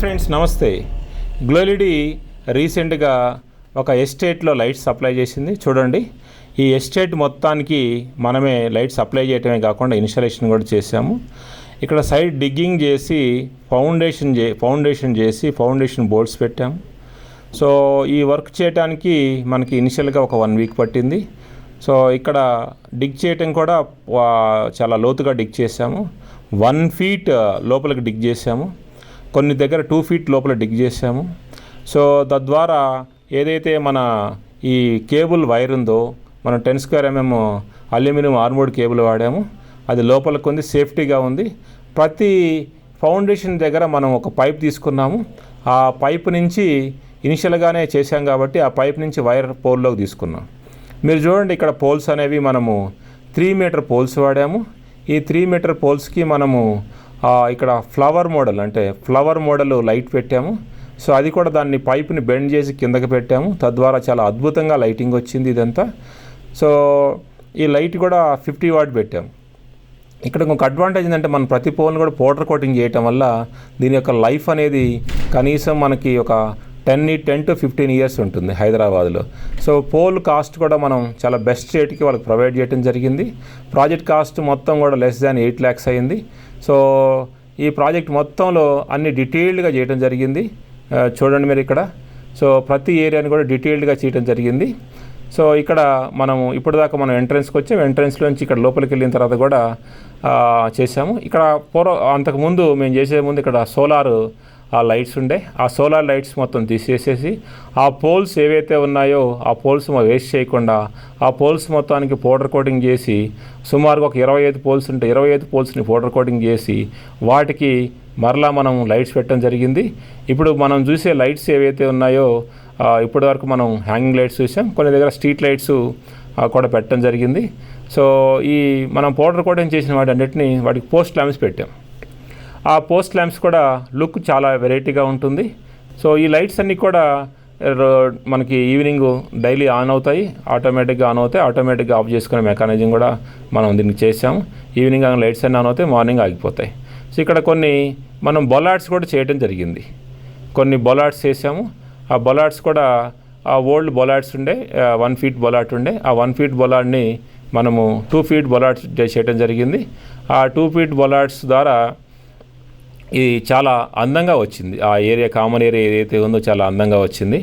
Friends, నమస్తే. గ్లోలిడీ రీసెంట్గా ఒక ఎస్టేట్లో లైట్స్ సప్లై చేసింది. చూడండి, ఈ ఎస్టేట్ మొత్తానికి మనమే లైట్ సప్లై చేయటమే కాకుండా ఇన్స్టాలేషన్ కూడా చేసాము. ఇక్కడ సైడ్ డిగ్గింగ్ చేసి ఫౌండేషన్ బోర్డ్స్ పెట్టాము. సో ఈ వర్క్ చేయడానికి మనకి ఇనిషియల్గా ఒక 1 వీక్ పట్టింది. సో ఇక్కడ డిగ్ చేయటం కూడా చాలా లోతుగా డిగ్ చేసాము. 1 ఫీట్ లోపలికి డిగ్ చేసాము. కొన్ని దగ్గర 2 ఫీట్ లోపల డిగ్ చేసాము. సో తద్వారా ఏదైతే మన ఈ కేబుల్ వైర్ ఉందో, మనం 10 స్క్వేర్ mm అల్యూమినియం ఆర్మోర్డ్ కేబుల్ వాడాము. అది లోపలికి ఉంది, సేఫ్టీగా ఉంది. ప్రతి ఫౌండేషన్ దగ్గర మనం ఒక పైప్ తీసుకున్నాము. ఆ పైప్ నుంచి ఇనిషియల్గానే చేశాం కాబట్టి ఆ పైప్ నుంచి వైర్ పోల్లోకి తీసుకున్నాం. మీరు చూడండి, ఇక్కడ పోల్స్ అనేవి మనము 3 మీటర్ పోల్స్ వాడాము. ఈ 3 మీటర్ పోల్స్కి మనము ఇక్కడ ఫ్లవర్ మోడల్ లైట్ పెట్టాము. సో అది కూడా దాన్ని పైప్ని బెండ్ చేసి కిందకి పెట్టాము. తద్వారా చాలా అద్భుతంగా లైటింగ్ వచ్చింది ఇదంతా. సో ఈ లైట్ కూడా 50 వాట్ పెట్టాము. ఇక్కడ ఇంకొక అడ్వాంటేజ్ ఏంటంటే మనం ప్రతి పోల్ని కూడా పౌడర్ కోటింగ్ చేయటం వల్ల దీని యొక్క లైఫ్ అనేది కనీసం మనకి ఒక 10 to 15 ఇయర్స్ ఉంటుంది హైదరాబాద్లో. సో పోల్ కాస్ట్ కూడా మనం చాలా బెస్ట్ రేట్కి వాళ్ళకి ప్రొవైడ్ చేయడం జరిగింది. ప్రాజెక్ట్ కాస్ట్ మొత్తం కూడా లెస్ దాన్ 8 lakhs అయింది. సో ఈ ప్రాజెక్ట్ మొత్తంలో అన్ని డీటెయిల్డ్గా చేయడం జరిగింది. చూడండి మీరు ఇక్కడ. సో ప్రతి ఏరియాని కూడా డీటెయిల్డ్గా చేయడం జరిగింది. సో ఇక్కడ మనము ఇప్పటిదాకా మనం ఎంట్రన్స్కి వచ్చాము. ఎంట్రన్స్లోంచి ఇక్కడ లోపలికి వెళ్ళిన తర్వాత కూడా చేసాము. ఇక్కడ అంతకుముందు మేము చేసే ముందు ఇక్కడ సోలార్ లైట్స్ ఉండే. ఆ సోలార్ లైట్స్ మొత్తం తీసేసేసి ఆ పోల్స్ ఏవైతే ఉన్నాయో ఆ పోల్స్ వేస్ట్ చేయకుండా ఆ పోల్స్ మొత్తానికి పౌడర్ కోటింగ్ చేసి, సుమారుగా ఒక 25 పోల్స్ ఉంటే 25 పోల్స్ని పౌడర్ కోటింగ్ చేసి వాటికి మరలా మనం లైట్స్ పెట్టడం జరిగింది. ఇప్పుడు మనం చూసే లైట్స్ ఏవైతే ఉన్నాయో ఇప్పటి వరకు మనం హ్యాంగింగ్ లైట్స్ చూసాం. కొన్ని దగ్గర స్ట్రీట్ లైట్స్ కూడా పెట్టడం జరిగింది. సో ఈ మనం పౌడర్ కోటింగ్ చేసిన వాటికి పోస్ట్ ల్యాంప్స్ పెట్టాం. ఆ పోస్ట్ ల్యాంప్స్ కూడా లుక్ చాలా వెరైటీగా ఉంటుంది. సో ఈ లైట్స్ అన్నీ కూడా మనకి ఈవినింగ్ డైలీ ఆన్ అవుతాయి, ఆటోమేటిక్గా ఆఫ్ చేసుకునే మెకానిజం కూడా మనం దీనికి చేసాము. ఈవినింగ్ లైట్స్ అన్నీ ఆన్ అవుతాయి, మార్నింగ్ ఆగిపోతాయి. సో ఇక్కడ కొన్ని మనం బొలాడ్స్ కూడా చేయడం జరిగింది. కొన్ని బొలాడ్స్ చేసాము. ఆ బొలాడ్స్ కూడా ఆ ఓల్డ్ బొలాడ్స్ ఉండే, 1 ఫీట్ బొలాడ్ ఉండే. ఆ 1 ఫీట్ బొలాడ్ని మనము 2 ఫీట్ బొలాడ్స్ చేయడం జరిగింది. ఆ 2 ఫీట్ బొలాడ్స్ ద్వారా ఇది చాలా అందంగా వచ్చింది. ఆ ఏరియా, కామన్ ఏరియా ఏదైతే ఉందో చాలా అందంగా వచ్చింది.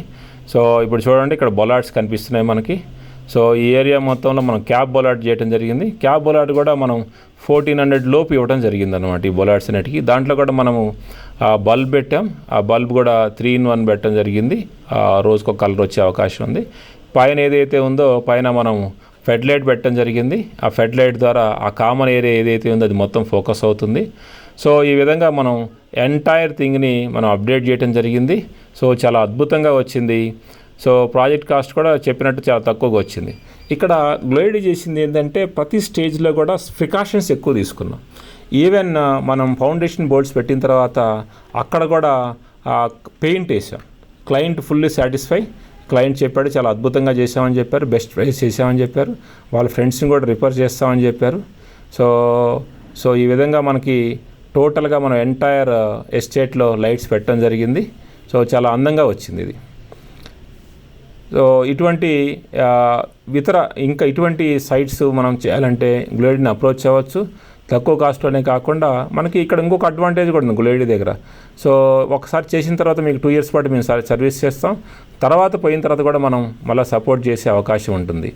సో ఇప్పుడు చూడండి, ఇక్కడ బొలాడ్స్ కనిపిస్తున్నాయి మనకి. సో ఈ ఏరియా మొత్తంలో మనం క్యాబ్ బొలాడ్ చేయడం జరిగింది. క్యాబ్ బొలాడ్ కూడా మనం 1400 లోపు ఇవ్వడం జరిగింది అనమాట ఈ బొలాడ్స్ అన్నిటికీ. దాంట్లో కూడా మనము బల్బ్ పెట్టాం. ఆ బల్బ్ కూడా 3 in 1 పెట్టడం జరిగింది. రోజుకొక కలర్ వచ్చే అవకాశం ఉంది. పైన ఏదైతే ఉందో పైన మనం ఫెడ్ లైట్ పెట్టడం జరిగింది. ఆ ఫెడ్ లైట్ ద్వారా ఆ కామన్ ఏరియా ఏదైతే ఉందో అది మొత్తం ఫోకస్ అవుతుంది. సో ఈ విధంగా మనం ఎంటైర్ థింగ్ని మనం అప్డేట్ చేయడం జరిగింది. సో చాలా అద్భుతంగా వచ్చింది. సో ప్రాజెక్ట్ కాస్ట్ కూడా చెప్పినట్టు చాలా తక్కువగా వచ్చింది. ఇక్కడ గ్లోలిడీ చేసింది ఏంటంటే ప్రతి స్టేజ్లో కూడా ప్రికాషన్స్ ఎక్కువ తీసుకున్నాం. ఈవెన్ మనం ఫౌండేషన్ బోర్డ్స్ పెట్టిన తర్వాత అక్కడ కూడా పెయింట్ వేసాం. Client fully satisfy. క్లయింట్ చెప్పాడు చాలా అద్భుతంగా చేసామని చెప్పారు, బెస్ట్ ప్రైస్ చేసామని చెప్పారు, వాళ్ళ ఫ్రెండ్స్ని కూడా రిఫర్ చేస్తామని చెప్పారు. సో ఈ విధంగా మనకి టోటల్గా మనం ఎంటైర్ ఎస్టేట్లో లైట్స్ పెట్టడం జరిగింది. సో చాలా అందంగా వచ్చింది ఇది. సో ఇటువంటి ఇటువంటి సైట్స్ మనం చేయాలంటే గ్లోలిడీని అప్రోచ్ అవ్వచ్చు. తక్కువ కాస్ట్లోనే కాకుండా మనకి ఇక్కడ ఇంకొక అడ్వాంటేజ్ కూడా ఉంది గ్లోలిడీ దగ్గర. సో ఒకసారి చేసిన తర్వాత మీకు 2 years పాటు మేము సర్వీస్ చేస్తాం. తర్వాత పోయిన తర్వాత కూడా మనం మళ్ళీ సపోర్ట్ చేసే అవకాశం ఉంటుంది.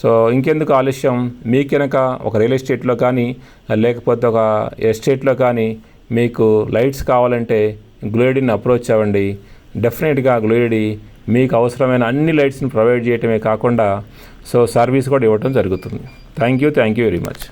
సో ఇంకెందుకు ఆలస్యం, మీకు కనుక ఒక రియల్ ఎస్టేట్లో కానీ లేకపోతే ఒక ఎస్టేట్లో కానీ మీకు లైట్స్ కావాలంటే గ్లోలిడీని అప్రోచ్ అవ్వండి. డెఫినెట్గా గ్లోలిడీ మీకు అవసరమైన అన్ని లైట్స్ని ప్రొవైడ్ చేయటమే కాకుండా సో సర్వీస్ కూడా ఇవ్వటం జరుగుతుంది. Thank you very much.